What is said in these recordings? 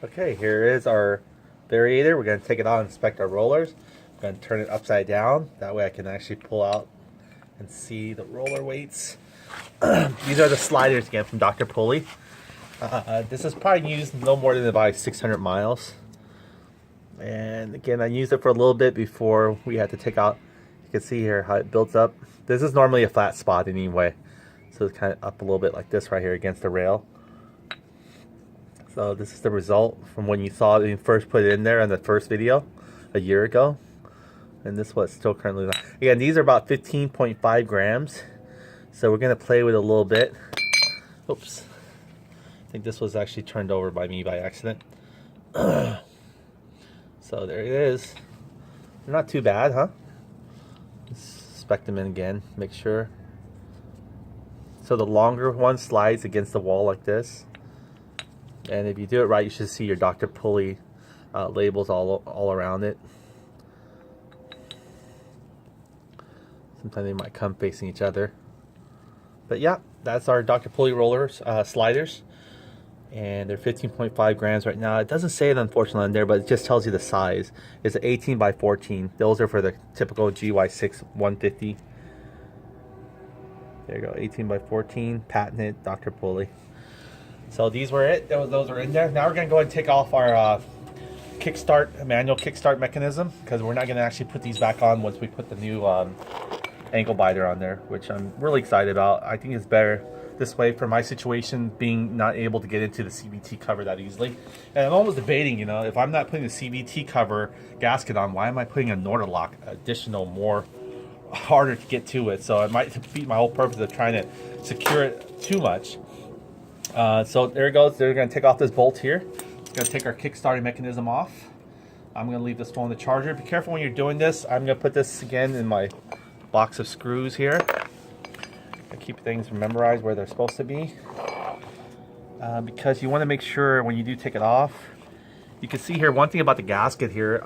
Okay, here is our Variator. We're going to take it out and inspect our rollers. I'm going to turn it upside down. That way I can actually pull out and see the roller weights. These are the sliders again from Dr. Pulley. This is probably used no more than about 600 miles. And again, I used it for a little bit before we had to take out. You can see here how it builds up. This is normally a flat spot anyway. So it's kind of up a little bit like this right here against the rail. So this is the result from when you saw it when you first put it in there in the first video a year ago. And this is what's still currently like. Again, these are about 15.5 grams. So we're going to play with it a little bit. Oops. I think this was actually turned over by me by accident. So there it is. They're not too bad, huh? Just inspect them in again. Make sure. So the longer one slides against the wall like this. And if you do it right, you should see your Dr. Pulley labels all around it. Sometimes they might come facing each other. But yeah, that's our Dr. Pulley rollers, sliders. And they're 15.5 grams right now. It doesn't say it unfortunately on there, but it just tells you the size. It's an 18 by 14. Those are for the typical GY6 150. There you go, 18 by 14, patented Dr. Pulley. So these were it. Those are in there. Now we're going to go ahead and take off our manual kickstart mechanism, because we're not going to actually put these back on once we put the new ankle biter on there, which I'm really excited about. I think it's better this way for my situation, being not able to get into the CVT cover that easily. And I'm almost debating, you know, if I'm not putting the CVT cover gasket on, why am I putting a Nordilock additional, more harder to get to it? So it might defeat my whole purpose of trying to secure it too much. So there it goes. They're going to take off this bolt here. It's going to take our kickstarting mechanism off. I'm going to leave this phone in the charger. Be careful when you're doing this. I'm going to put this again in my box of screws here. I keep things memorized where they're supposed to be. Because you want to make sure when you do take it off. You can see here one thing about the gasket here.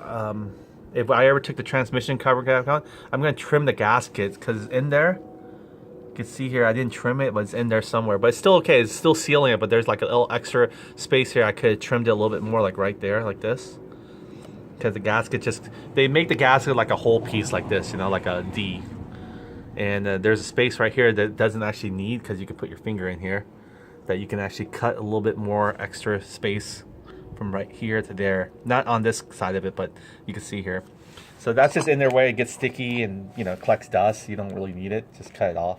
If I ever took the transmission cover back on, I'm going to trim the gaskets because it's in there. You can see here I didn't trim it, but it's in there somewhere. But it's still okay. It's still sealing it, but there's like a little extra space here. I could have trimmed it a little bit more, like right there, like this. Because the gasket they make the gasket like a whole piece like this, you know, like a D. And there's a space right here that doesn't actually need, because you can put your finger in here, that you can actually cut a little bit more extra space from right here to there. Not on this side of it, but you can see here. So that's just in their way. It gets sticky and, you know, collects dust. You don't really need it. Just cut it off.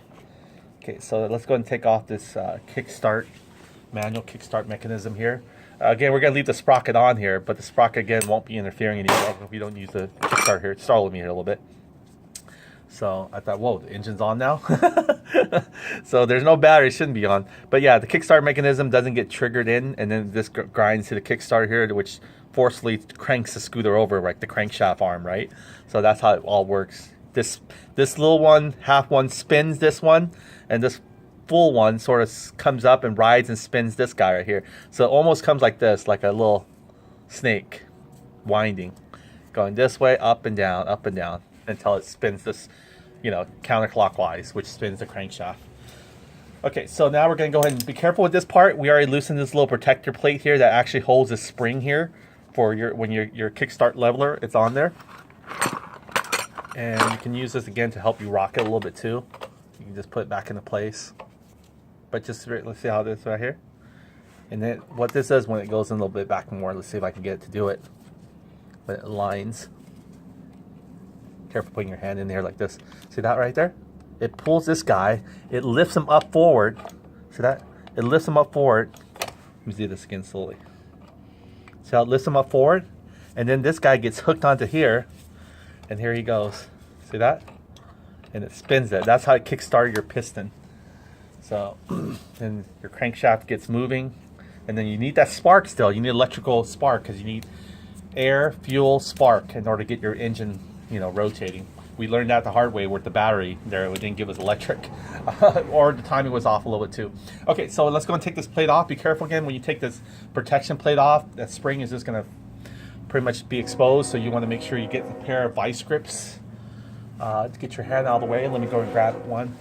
Okay, so let's go ahead and take off this manual kickstart mechanism here. Again, we're going to leave the sprocket on here, but the sprocket again won't be interfering anymore if we don't use the kickstart here. It startled me here a little bit. So I thought, whoa, the engine's on now. So there's no battery, it shouldn't be on. But yeah, the kickstart mechanism doesn't get triggered in, and then this grinds to the kickstart here, which forcefully cranks the scooter over, like the crankshaft arm, right? So that's how it all works. This little one, half one, spins this one, and this full one sort of comes up and rides and spins this guy right here. So it almost comes like this, like a little snake winding, going this way, up and down, until it spins this, you know, counterclockwise, which spins the crankshaft. Okay, so now we're going to go ahead and be careful with this part. We already loosened this little protector plate here that actually holds this spring here for your kickstart leveler. It's on there. And you can use this again to help you rock it a little bit too. You can just put it back into place. But just, let's see how it is right here. And then what this does when it goes in a little bit back more, let's see if I can get it to do it. But it lines. Careful putting your hand in there like this. See that right there? It pulls this guy. It lifts him up forward. See that? It lifts him up forward. Let me do this again slowly. See how it lifts him up forward? And then this guy gets hooked onto here. And here he goes. See that? And it spins it. That's how it kickstarts your piston. So, and your crankshaft gets moving. And then you need that spark still. You need electrical spark, because you need air, fuel, spark in order to get your engine, you know, rotating. We learned that the hard way with the battery there. It didn't give us electric. Or the timing was off a little bit too. Okay, so let's go and take this plate off. Be careful again when you take this protection plate off. That spring is just going to pretty much be exposed, so you want to make sure you get a pair of vice grips to get your hand out of the way. Let me go and grab one.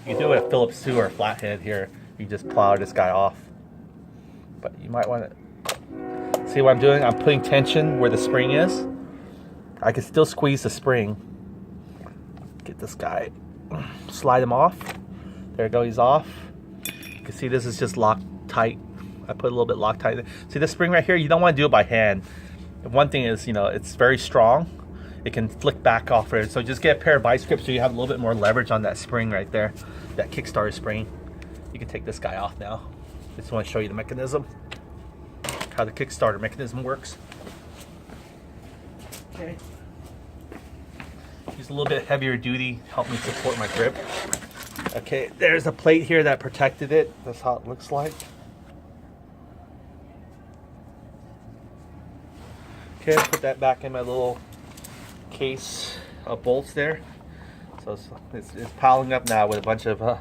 You can do it at Phillips too, or a flathead here. You just plow this guy off. But you might want to See what I'm doing? I'm putting tension where the spring is. I can still squeeze the spring. Get this guy, slide him off. There we go, he's off. You can see this is just locked tight. I put a little bit Loctite. See this spring right here? You don't want to do it by hand. One thing is, you know, it's very strong. It can flick back off there. So just get a pair of vice grips so you have a little bit more leverage on that spring right there. That Kickstarter spring. You can take this guy off now. Just want to show you the mechanism. How the Kickstarter mechanism works. Okay. Use a little bit heavier duty, help me support my grip. Okay, there's a plate here that protected it. That's how it looks like. Okay, put that back in my little case of bolts there. So it's piling up now with a bunch of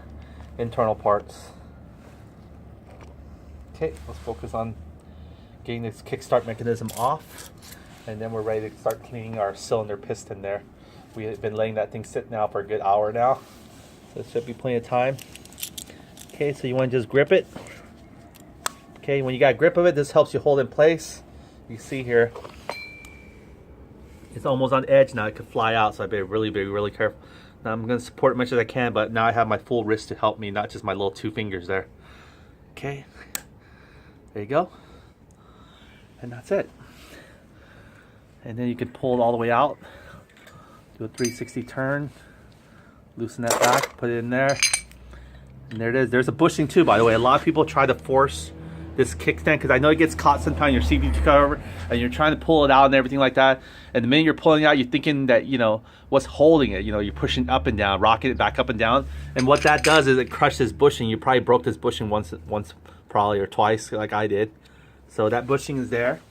internal parts. Okay, let's focus on getting this kickstart mechanism off, and then we're ready to start cleaning our cylinder piston there. We've been letting that thing sit now for a good hour now, so it should be plenty of time. Okay, so you want to just grip it. Okay, when you got a grip of it, this helps you hold in place. You see here, it's almost on edge now. It could fly out, so I better be really careful. Now I'm going to support as much as I can, but now I have my full wrist to help me, not just my little 2 fingers there. Okay, there you go. And that's it. And then you can pull it all the way out. Do a 360 turn. Loosen that back, put it in there. And there it is. There's a bushing too, by the way. A lot of people try to force this kickstand, because I know it gets caught sometimes in your CVT cover and you're trying to pull it out and everything like that, and the minute you're pulling it out, you're thinking that, you know, what's holding it, you know, you're pushing up and down, rocking it back up and down, and what that does is it crushes bushing. You probably broke this bushing once probably, or twice, like I did. So that bushing is there.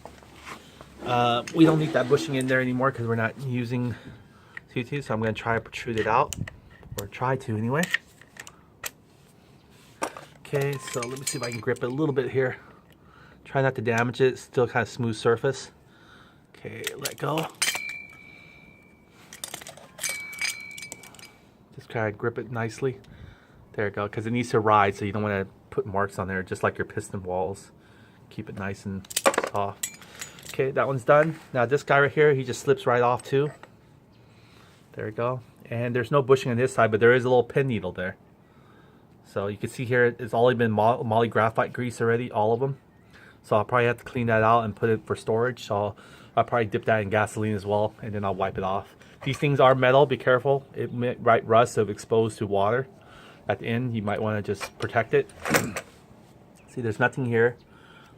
We don't need that bushing in there anymore because we're not using CVT, so I'm going to try to protrude it out, or try to anyway. Okay, so let me see if I can grip it a little bit here. Try not to damage it. Still kind of smooth surface. Okay, let go. Just try to grip it nicely. There you go, because it needs to ride, so you don't want to put marks on there, just like your piston walls. Keep it nice and soft. Okay, that one's done. Now this guy right here, he just slips right off too. There you go. And there's no bushing on this side, but there is a little pin needle there. So you can see here, it's already been moly graphite grease already, all of them. So I'll probably have to clean that out and put it for storage. So I'll probably dip that in gasoline as well, and then I'll wipe it off. These things are metal, be careful. It might rust if exposed to water. At the end, you might want to just protect it. See, there's nothing here.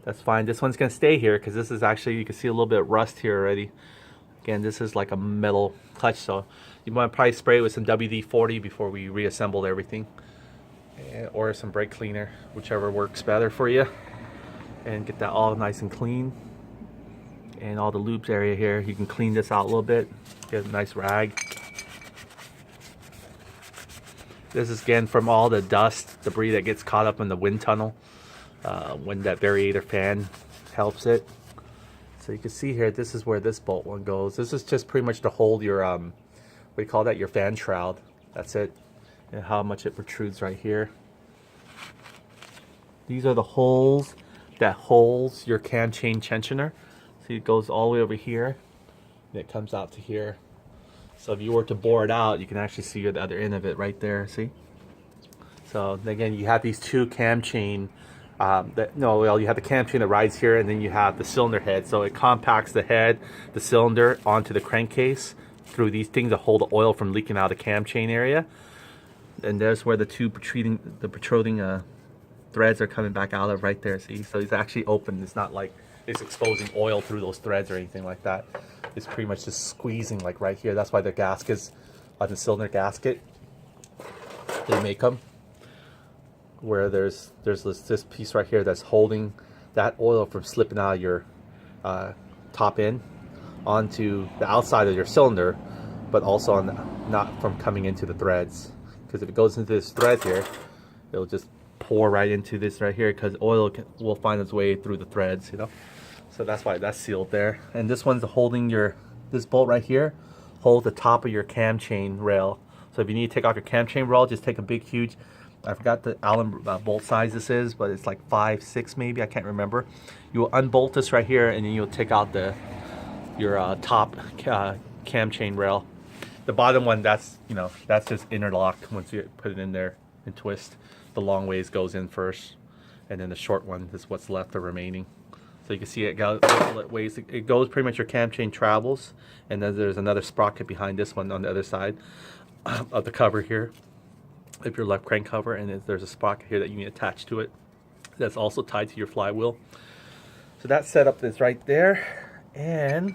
That's fine. This one's going to stay here because this is actually, you can see a little bit of rust here already. Again, this is like a metal clutch, so you want to probably spray it with some WD-40 before we reassemble everything. Or some brake cleaner, whichever works better for you, and get that all nice and clean. And all the loops area here, you can clean this out a little bit, get a nice rag. This is again from all the dust, debris that gets caught up in the wind tunnel when that Variator fan helps it. So you can see here, this is where this bolt one goes. This is just pretty much to hold your what do you call that, your fan shroud. That's it. And how much it protrudes right here. These are the holes that holds your cam chain tensioner. See, it goes all the way over here and it comes out to here. So if you were to bore it out, you can actually see the other end of it right there. See? So again, you have these two cam chain. You have the cam chain that rides here, and then you have the cylinder head. So it compacts the head, the cylinder onto the crankcase through these things that hold the oil from leaking out of the cam chain area. And there's where the two protruding threads are coming back out of right there. See, so it's actually open. It's not like it's exposing oil through those threads or anything like that. It's pretty much just squeezing like right here. That's why the gaskets on the cylinder gasket, they make them where there's this piece right here that's holding that oil from slipping out of your top end onto the outside of your cylinder, but also not from coming into the threads. Because if it goes into this thread here, it'll just pour right into this right here, because oil will find its way through the threads, you know. So that's why that's sealed there. And this one's holding this bolt right here, hold the top of your cam chain rail. So if you need to take off your cam chain rail, just take a big huge I forgot the Allen bolt size this is, but it's like 5/6 maybe, I can't remember. You will unbolt this right here, and then you'll take out your top cam chain rail. The bottom one, that's that's just interlocked once you put it in there and twist. The long ways goes in first, and then the short one is what's left, the remaining. So you can see it goes ways. It goes pretty much your cam chain travels, and then there's another sprocket behind this one on the other side of the cover here. If your left crank cover, and there's a sprocket here that you need attached to it. That's also tied to your flywheel. So that setup is right there, and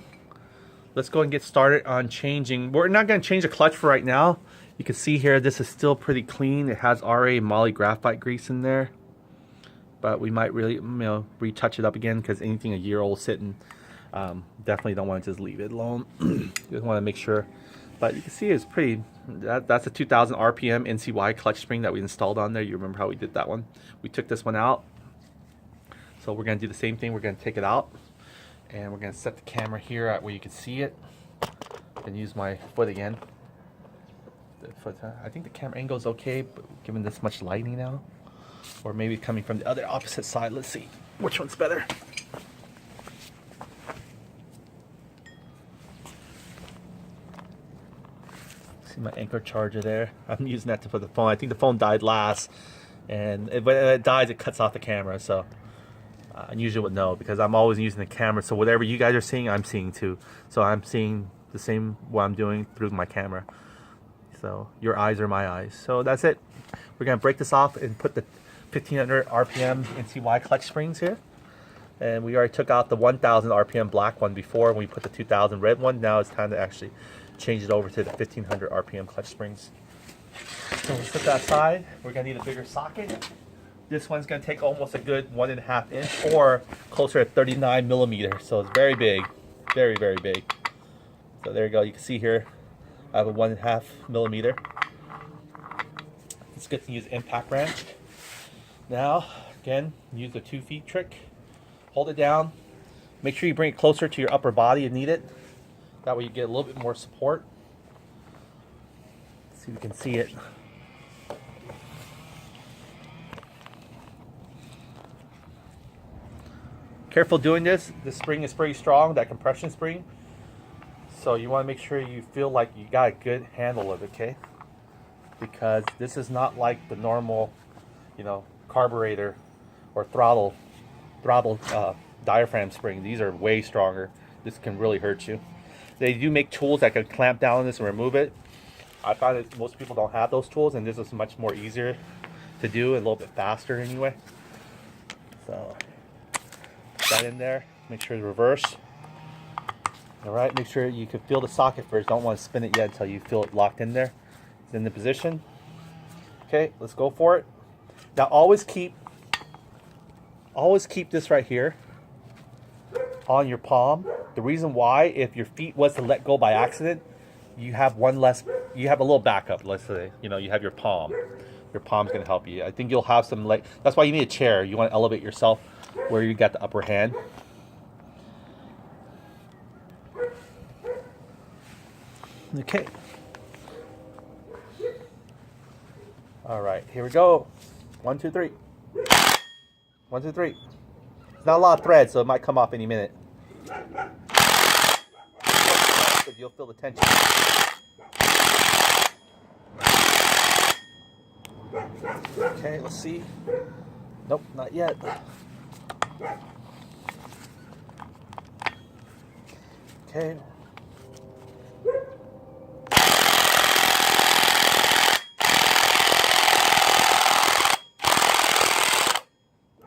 let's go and get started on changing. We're not going to change the clutch for right now. You can see here this is still pretty clean. It has RA Moly graphite grease in there, but we might really retouch it up again, because anything a year old sitting, definitely don't want to just leave it alone. Just want to make sure. But you can see it's pretty. That's a 2000 RPM NCY clutch spring that we installed on there. You remember how we did that one? We took this one out. So we're going to do the same thing. We're going to take it out, and we're going to set the camera here at where you can see it, and use my foot again. I think the camera angle is okay, but given this much lighting now, or maybe coming from the other opposite side. Let's see which one's better. See my anchor charger there. I'm using that to put the phone. I think the phone died last, and when it dies, it cuts off the camera. So I usually would know, because I'm always using the camera. So whatever you guys are seeing, I'm seeing too. So I'm seeing the same what I'm doing through my camera. So your eyes are my eyes. So that's it. We're gonna break this off and put the 1500 RPM NCY clutch springs here. And we already took out the 1000 RPM black one before, when we put the 2000 red one. Now it's time to actually change it over to the 1500 RPM clutch springs. So we'll set that aside. We're gonna need a bigger socket. This one's gonna take almost a good 1.5 inch, or closer to 39 millimeters. So it's very big, very, very big. So there you go. You can see here, I have a 1.5 millimeter. It's good to use impact wrench. Now, again, use the 2 feet trick. Hold it down. Make sure you bring it closer to your upper body if needed. That way you get a little bit more support. Let's see if you can see it. Careful doing this. The spring is pretty strong, that compression spring. So you want to make sure you feel like you got a good handle of it, okay? Because this is not like the normal, carburetor or throttle diaphragm spring. These are way stronger. This can really hurt you. They do make tools that can clamp down on this and remove it. I find that most people don't have those tools, and this is much more easier to do, a little bit faster anyway. So put that in there. Make sure it's reverse. All right, make sure you can feel the socket first. Don't want to spin it yet until you feel it locked in there. It's in the position. Okay, let's go for it. Now always keep this right here on your palm. The reason why, if your feet was to let go by accident, you have a little backup. Let's say, you have your palm. Your palm's gonna help you. I think you'll have some that's why you need a chair. You want to elevate yourself where you got the upper hand. Okay. All right, here we go. 1, 2, 3. 1, 2, 3. It's not a lot of thread, so it might come off any minute. You'll feel the tension. Okay, let's see. Nope, not yet. Okay.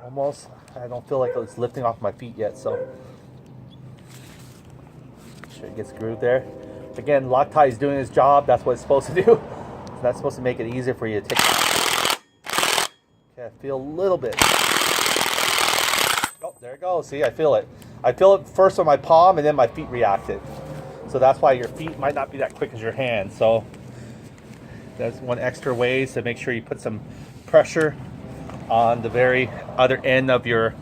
Almost. I don't feel like it's lifting off my feet yet, so make sure it gets grooved there. Again, Loctite is doing its job. That's what it's supposed to do. That's supposed to make it easier for you to take. Okay, I feel a little bit. Oh, there it goes. See, I feel it. I feel it first on my palm, and then my feet reacted. So that's why your feet might not be that quick as your hands. So that's one extra way to make sure you put some pressure on the very other end of your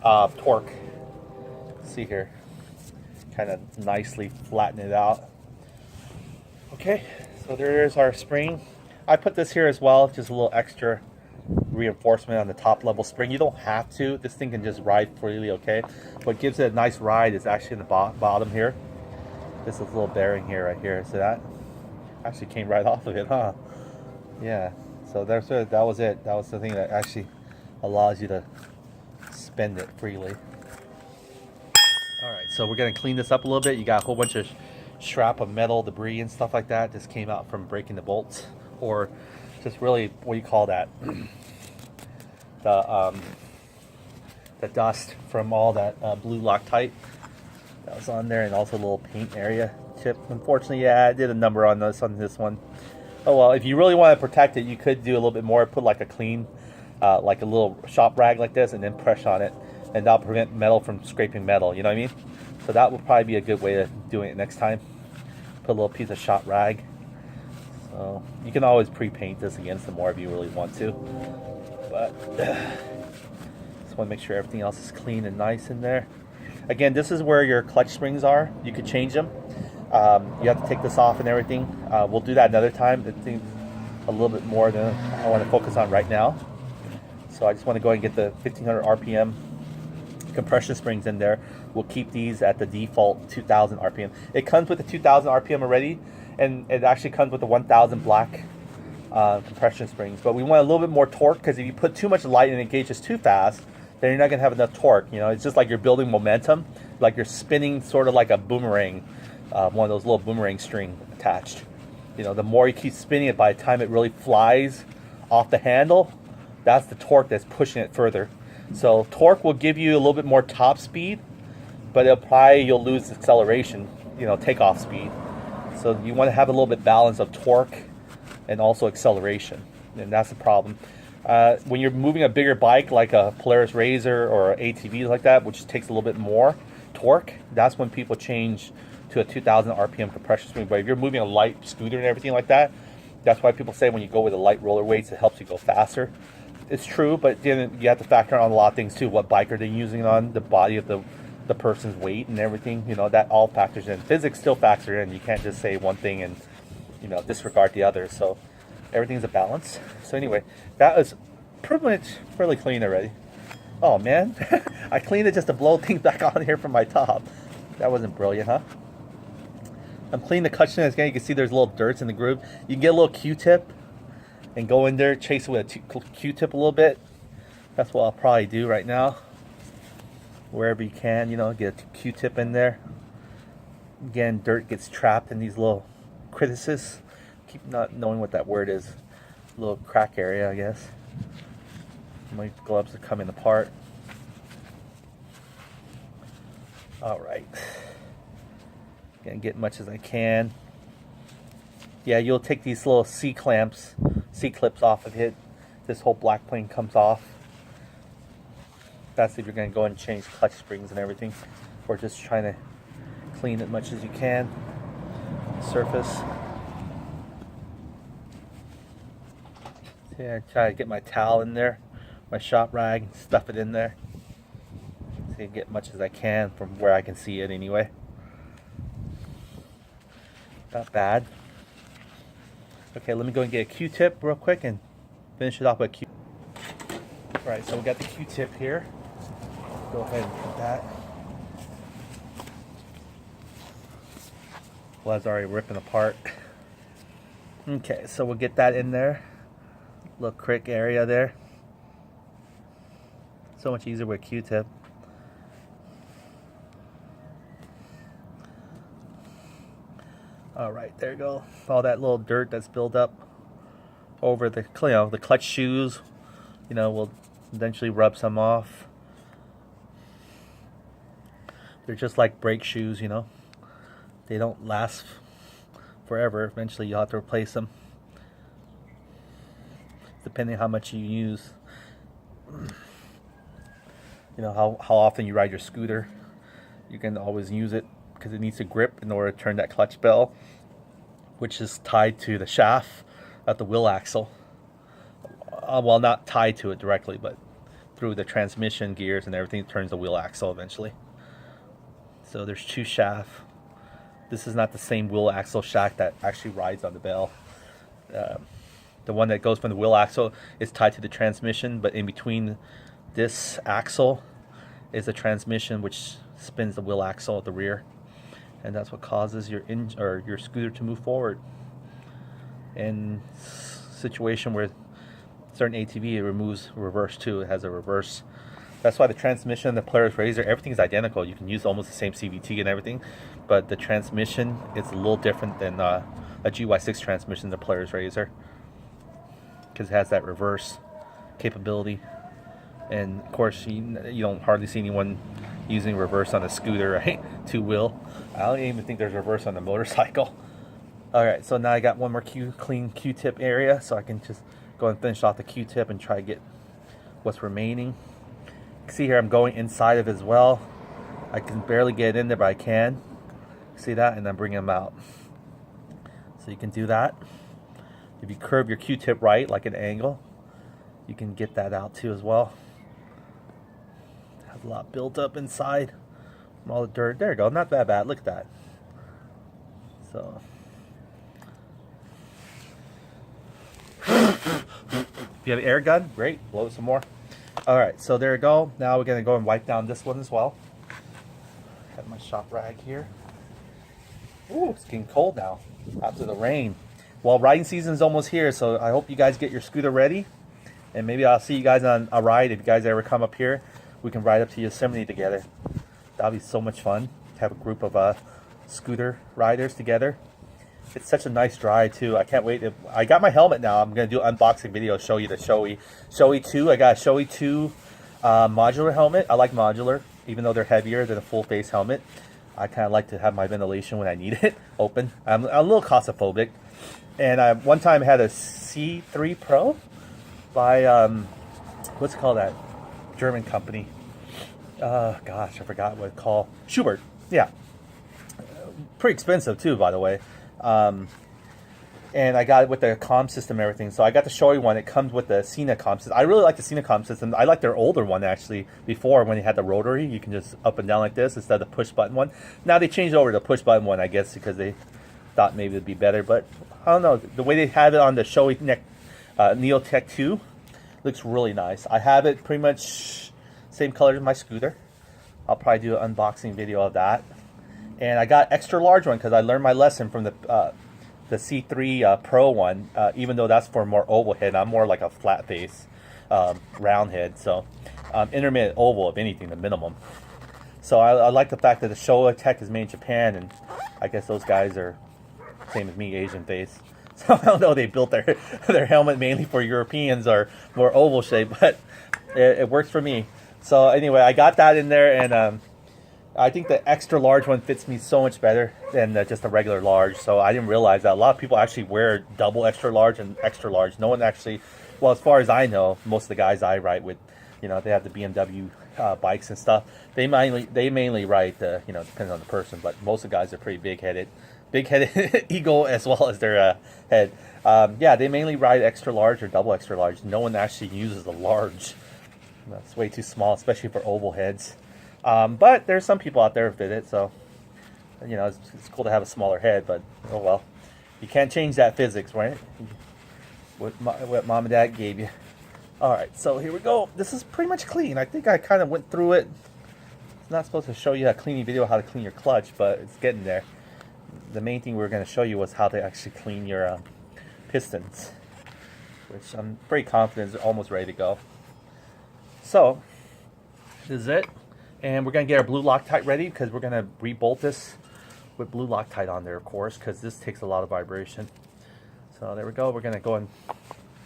torque. See here, kind of nicely flatten it out. Okay, so there's our spring. I put this here as well, just a little extra reinforcement on the top level spring. You don't have to. This thing can just ride freely, okay? What gives it a nice ride is actually in the bottom here. This is a little bearing here, right here. So that actually came right off of it, huh? Yeah. So that was it. That was the thing that actually allows you to spin it freely. All right, so we're gonna clean this up a little bit. You got a whole bunch of scrap of metal, debris, and stuff like that. Just came out from breaking the bolts, or just really, what do you call that? The dust from all that blue Loctite that was on there, and also a little paint area chip. Unfortunately, yeah, I did a number on this one. Oh well, if you really want to protect it, you could do a little bit more. Put like a clean, like a little shop rag like this, and then press on it, and that'll prevent metal from scraping metal. You know what I mean? So that would probably be a good way of doing it next time. Put a little piece of shop rag. So you can always pre-paint this again some more if you really want to. But just want to make sure everything else is clean and nice in there. Again, this is where your clutch springs are. You could change them. You have to take this off and everything. We'll do that another time. I think a little bit more than I want to focus on right now. So I just want to go ahead and get the 1500 RPM compression springs in there. We'll keep these at the default 2000 RPM. It comes with the 2000 RPM already, and it actually comes with the 1000 black compression springs. But we want a little bit more torque, because if you put too much light and it engages too fast, then you're not going to have enough torque. You know, it's just like you're building momentum, like you're spinning sort of like a boomerang, one of those little boomerang string attached. You know, the more you keep spinning it, by the time it really flies off the handle, that's the torque that's pushing it further. So torque will give you a little bit more top speed, but you'll lose acceleration, you know, takeoff speed. So you want to have a little bit balance of torque and also acceleration, and that's the problem. When you're moving a bigger bike like a Polaris Razor or ATV like that, which takes a little bit more torque, that's when people change to a 2000 RPM compression spring. But if you're moving a light scooter and everything like that, that's why people say when you go with the light roller weights, it helps you go faster. It's true, but then you have to factor on a lot of things too. What bike are they using it on? The body of the person's weight and everything. You know, that all factors in. Physics still factor in. You can't just say one thing and, you know, disregard the other. So everything's a balance. So anyway, that is pretty much fairly clean already. Oh man, I cleaned it just to blow things back on here from my top. That wasn't brilliant, huh? I'm cleaning the clutch again. You can see there's little dirts in the groove. You can get a little Q-tip and go in there, chase it with a Q-tip a little bit. That's what I'll probably do right now. Wherever you can, you know, get a Q-tip in there. Again, dirt gets trapped in these little crevices. Keep not knowing what that word is. Little crack area, I guess. My gloves are coming apart. All right. Gonna get much as I can. Yeah, you'll take these little C-clips off of it. This whole black plane comes off. That's if you're going to go and change clutch springs and everything, or just trying to clean as much as you can. Surface. Yeah, try to get my towel in there, my shop rag, and stuff it in there. See, get much as I can from where I can see it anyway. Not bad. Okay, let me go and get a Q-tip real quick and finish it off with a Q. Alright, so we got the Q-tip here. Go ahead and put that. Well, that's already ripping apart. Okay, so we'll get that in there. Little crick area there. So much easier with a Q-tip. Alright, there you go. All that little dirt that's built up over the, you know, the clutch shoes, you know, we'll eventually rub some off. They're just like brake shoes, you know. They don't last forever. Eventually you'll have to replace them, depending on how much you use. You know, how often you ride your scooter. You can always use it, because it needs to grip in order to turn that clutch bell, which is tied to the shaft at the wheel axle. Well, not tied to it directly, but through the transmission gears and everything, it turns the wheel axle eventually. So there's two shafts. This is not the same wheel axle shaft that actually rides on the bell. The one that goes from the wheel axle is tied to the transmission, but in between this axle is a transmission which spins the wheel axle at the rear, and that's what causes your scooter to move forward. In situation where certain ATV, it removes reverse too. It has a reverse. That's why the transmission, the Polaris Razor, everything is identical. You can use almost the same CVT and everything, but the transmission is a little different than a GY6 transmission, the Polaris Razor, because it has that reverse capability. And of course, you don't hardly see anyone using reverse on a scooter, right? Two-wheel. I don't even think there's reverse on the motorcycle. All right, so now I got one more clean Q-tip area, so I can just go and finish off the Q-tip and try to get what's remaining. You can see here I'm going inside of it as well. I can barely get in there, but I can. See that? And then bring them out. So you can do that. If you curve your Q-tip right, like an angle, you can get that out too as well. Has a lot built up inside from all the dirt. There you go. Not that bad. Look at that. So. If you have an air gun, great. Blow some more. All right. So there you go. Now we're going to go and wipe down this one as well. Have my shop rag here. Ooh, it's getting cold now after the rain. Well, riding season is almost here, so I hope you guys get your scooter ready. And maybe I'll see you guys on a ride. If you guys ever come up here, we can ride up to Yosemite together. That'll be so much fun to have a group of scooter riders together. It's such a nice ride too. I can't wait. I got my helmet now. I'm going to do an unboxing video, show you the Shoei 2. I got a Shoei 2 modular helmet. I like modular, even though they're heavier than a full face helmet. I kind of like to have my ventilation when I need it open. I'm a little claustrophobic. And I one time had a C3 Pro by, what's it called, that German company? Gosh, I forgot what it's called. Schubert, yeah. Pretty expensive too, by the way. And I got it with the comm system and everything. So I got the Shoei one. It comes with the Sena comm system. I really like the Sena comm system. I like their older one, actually. Before, when they had the rotary, you can just up and down like this instead of the push button one. Now they changed over to the push button one, I guess, because they thought maybe it'd be better. But I don't know. The way they have it on the Shoei Neotech 2 looks really nice. I have it pretty much same color as my scooter. I'll probably do an unboxing video of that. And I got extra large one because I learned my lesson from the C3 Pro one, even though that's for more oval head. I'm more like a flat face, round head. So intermittent oval, if anything, the minimum. So I like the fact that the Shoei Tech is made in Japan, and I guess those guys are same as me, Asian face. So I don't know, they built their helmet mainly for Europeans or more oval shape, but it works for me. So anyway, I got that in there, and I think the extra large one fits me so much better than just a regular large. So I didn't realize that a lot of people actually wear double extra large and extra large. No one actually, well, as far as I know, most of the guys I ride with, you know, they have the BMW bikes and stuff. They mainly ride the, you know, depends on the person, but most of the guys are pretty big-headed ego as well as their head. Yeah, they mainly ride extra large or double extra large. No one actually uses the large. That's way too small, especially for oval heads. But there's some people out there who fit it, so you know, it's cool to have a smaller head, but oh well. You can't change that physics, right? What mom and dad gave you. Alright, so here we go. This is pretty much clean. I think I kind of went through it. It's not supposed to show you a cleaning video how to clean your clutch, but it's getting there. The main thing we were going to show you was how to actually clean your pistons, which I'm pretty confident is almost ready to go. So, this is it. And we're going to get our blue Loctite ready because we're going to re-bolt this with blue Loctite on there, of course, because this takes a lot of vibration. So there we go. We're going to go and,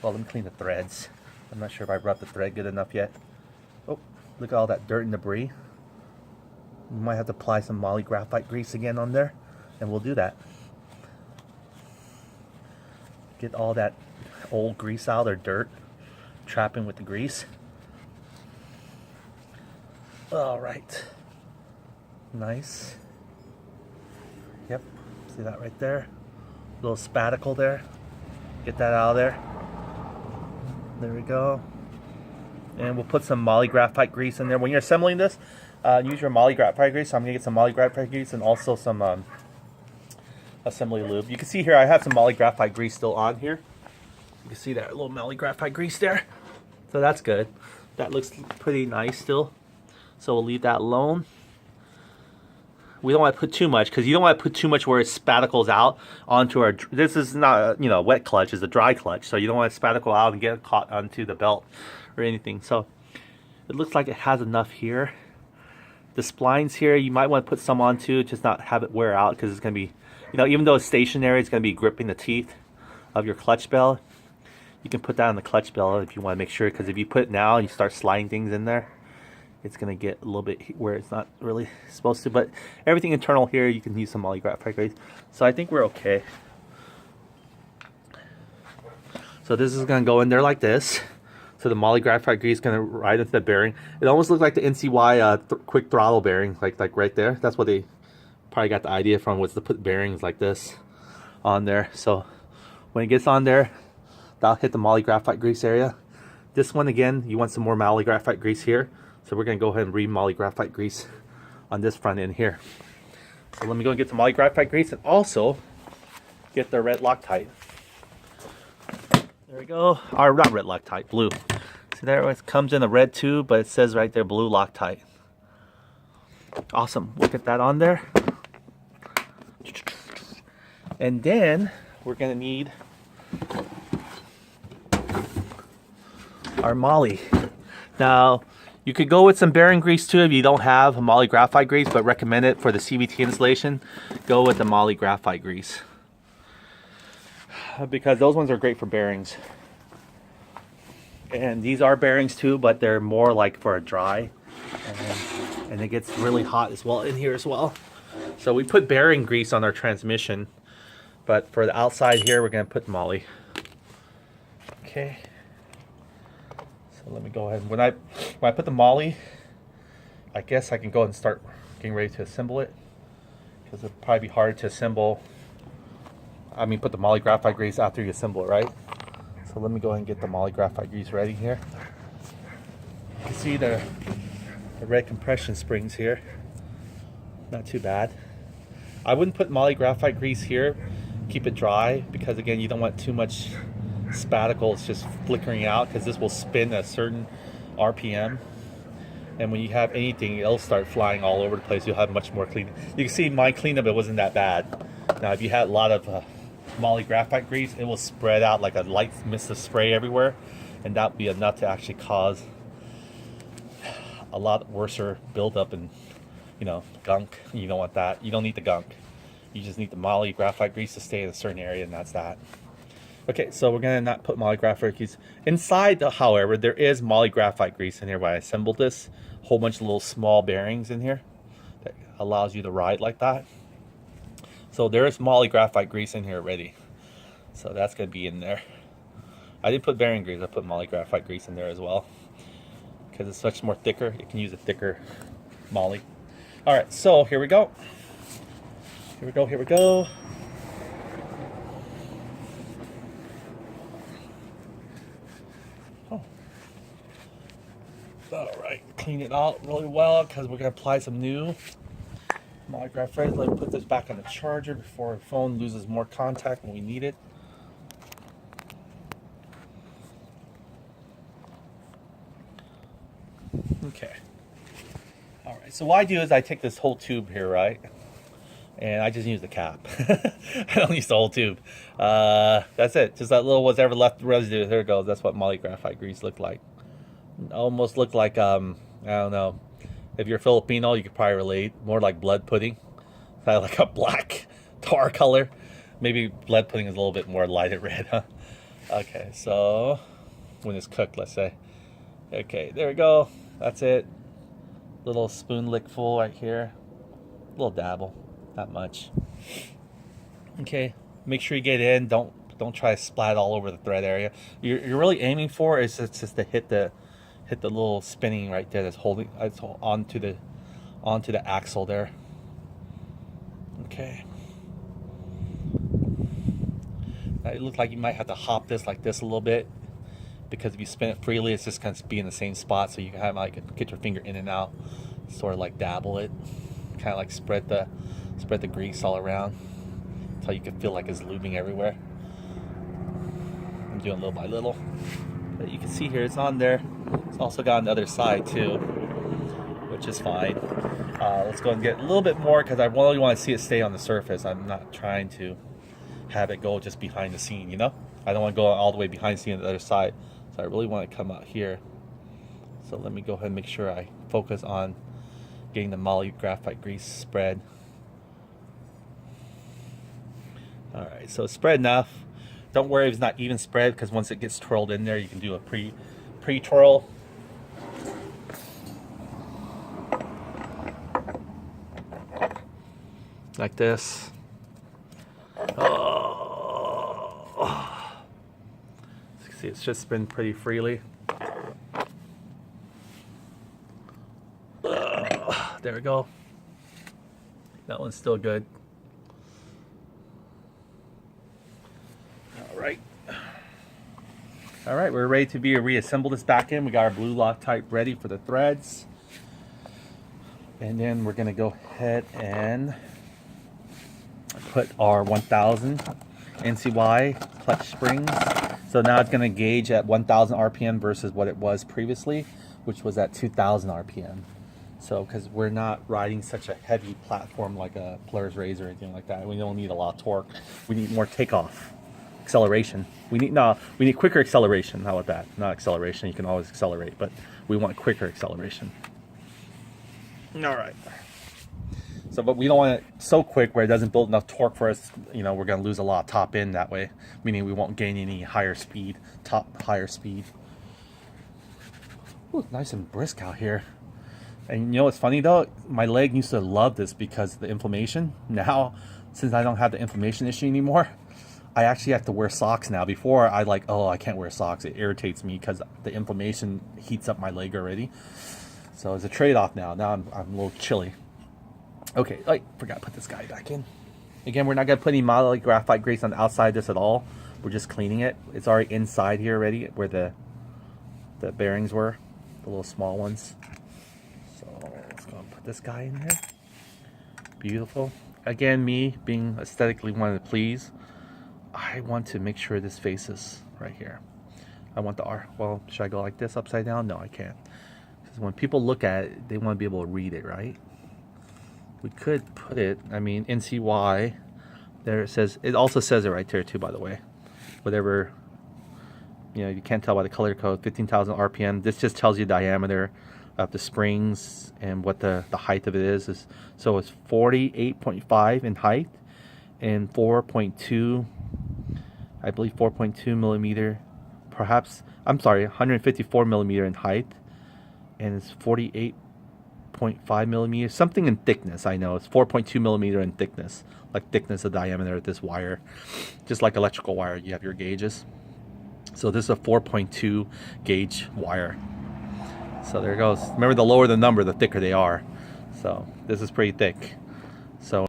well, let me clean the threads. I'm not sure if I rubbed the thread good enough yet. Oh, look at all that dirt and debris. We might have to apply some moly graphite grease again on there, and we'll do that. Get all that old grease out, or dirt, trapping with the grease. All right, nice. Yep, see that right there? Little spatticle there. Get that out of there. There we go. And we'll put some moly graphite grease in there. When you're assembling this, use your moly graphite grease. So I'm gonna get some moly graphite grease and also some assembly lube. You can see here I have some moly graphite grease still on here. You can see that little Mali graphite grease there. So that's good. That looks pretty nice still. So we'll leave that alone. We don't want to put too much, because you don't want to put too much where it spattacles out onto our, this is not a, wet clutch, it's a dry clutch. So you don't want to spatacle out and get caught onto the belt or anything. So it looks like it has enough here. The splines here, you might want to put some on too, just not have it wear out, because it's going to be, even though it's stationary, it's going to be gripping the teeth of your clutch bell. You can put that on the clutch bell if you want to make sure, because if you put it now and you start sliding things in there, it's going to get a little bit where it's not really supposed to. But everything internal here, you can use some Mali graphite grease. So I think we're okay. So this is going to go in there like this. So the Mali graphite grease is going to ride into the bearing. It almost looks like the NCY quick throttle bearing, like right there. That's what they probably got the idea from, was to put bearings like this on there. So when it gets on there, that'll hit the Mali graphite grease area. This one, again, you want some more Mali graphite grease here. So we're going to go ahead and re-Mali graphite grease on this front end here. So let me go and get some Mali graphite grease and also get the red Loctite. There we go. Or not red Loctite, blue. See there, it comes in a red tube, but it says right there blue Loctite. Awesome. We'll get that on there. And then we're going to need our Mali. Now, you could go with some bearing grease too if you don't have a Mali graphite grease, but recommend it for the CVT installation. Go with the Mali graphite grease, because those ones are great for bearings. And these are bearings too, but they're more like for a dry. And it gets really hot as well in here as well. So we put bearing grease on our transmission, but for the outside here, we're going to put Mali. Okay. So let me go ahead. When I put the Mali, I guess I can go ahead and start getting ready to assemble it, because it'll probably be hard to assemble. I mean, put the Mali graphite grease after you assemble it, right? So let me go ahead and get the Mali graphite grease ready here. You can see the red compression springs here. Not too bad. I wouldn't put Mali graphite grease here. Keep it dry, because again, you don't want too much spaticles just flickering out, because this will spin a certain RPM. And when you have anything, it'll start flying all over the place. You'll have much more cleaning. You can see my cleanup, it wasn't that bad. Now, if you had a lot of Mali graphite grease, it will spread out like a light mist of spray everywhere, and that would be enough to actually cause a lot worse buildup and gunk. You don't want that. You don't need the gunk. You just need the Mali graphite grease to stay in a certain area, and that's that. Okay, so we're gonna not put Mali graphite grease inside. However, there is Mali graphite grease in here. When I assembled this, a whole bunch of little small bearings in here that allows you to ride like that. So there is Mali graphite grease in here already. So that's going to be in there. I didn't put bearing grease, I put Mali graphite grease in there as well, because it's much more thicker. You can use a thicker Mali. Alright, so here we go. Here we go, here we go. Oh. Alright, clean it out really well, because we're going to apply some new Mali graphite. Let me put this back on the charger before our phone loses more contact when we need it. Okay. Alright, so what I do is I take this whole tube here, right? And I just use the cap. I don't use the whole tube. That's it. Just that little whatever left residue. There it goes. That's what Mali graphite grease looked like. Almost looked like, I don't know. If you're Filipino, you could probably relate. More like blood pudding. Kind of like a black tar color. Maybe blood pudding is a little bit more lighted red, huh? Okay, so when it's cooked, let's say. Okay, there we go. That's it. Little spoon lick full right here. A little dabble, not much. Okay, make sure you get in. Don't try to splat all over the thread area. You're really aiming for is just to hit the little spinning right there that's holding onto the axle there. Okay. Now it looks like you might have to hop this like this a little bit, because if you spin it freely, it's just going to be in the same spot, so you can have like get your finger in and out, sort of like dabble it, kind of like spread the grease all around, so you can feel like it's lubing everywhere. I'm doing little by little. But you can see here, it's on there. It's also got on the other side too, which is fine. Let's go and get a little bit more because I really want to see it stay on the surface. I'm not trying to have it go just behind the scene, you know? I don't want to go all the way behind the scene on the other side. So I really want to come out here. So let me go ahead and make sure I focus on getting the moly graphite grease spread. Alright, so it's spread enough. Don't worry if it's not even spread, because once it gets twirled in there, you can do a pre-twirl. Like this. Oh. See, it's just spin pretty freely. There we go. That one's still good. All right, we're ready to reassemble this back in. We got our blue Loctite ready for the threads. And then we're gonna go ahead and put our 1000 NCY clutch springs. So now it's gonna gauge at 1000 RPM versus what it was previously, which was at 2000 RPM. So, because we're not riding such a heavy platform like a Polaris Razor or anything like that, we don't need a lot of torque. We need more takeoff. Acceleration. We need quicker acceleration. How about that? Not acceleration. You can always accelerate, but we want quicker acceleration. All right. So, but we don't want it so quick where it doesn't build enough torque for us. You know, we're going to lose a lot of top end that way, meaning we won't gain any higher speed, higher speed. Ooh, nice and brisk out here. And you know what's funny though? My leg used to love this because of the inflammation. Now, since I don't have the inflammation issue anymore, I actually have to wear socks now. Before, I I can't wear socks. It irritates me because the inflammation heats up my leg already. So it's a trade-off now. Now I'm a little chilly. Okay, forgot to put this guy back in. Again, we're not going to put any moly graphite grease on the outside of this at all. We're just cleaning it. It's already inside here already where the bearings were, the little small ones. So let's go and put this guy in there. Beautiful. Again, me being aesthetically wanted to please, I want to make sure this faces right here. I want the R. Well, should I go like this upside down? No, I can't. Because when people look at it, they want to be able to read it, right? We could put it, I mean, NCY. There it says, it also says it right there too, by the way. Whatever, you know, you can't tell by the color code, 15,000 RPM. This just tells you the diameter of the springs and what the height of it is. So it's 48.5 in height and 4.2, I believe 4.2 millimeter, perhaps, I'm sorry, 154 millimeter in height, and it's 48.5 millimeters, something in thickness. I know it's 4.2 millimeter in thickness, like thickness of diameter of this wire. Just like electrical wire, you have your gauges. So this is a 4.2 gauge wire. So there it goes. Remember, the lower the number, the thicker they are. So this is pretty thick. So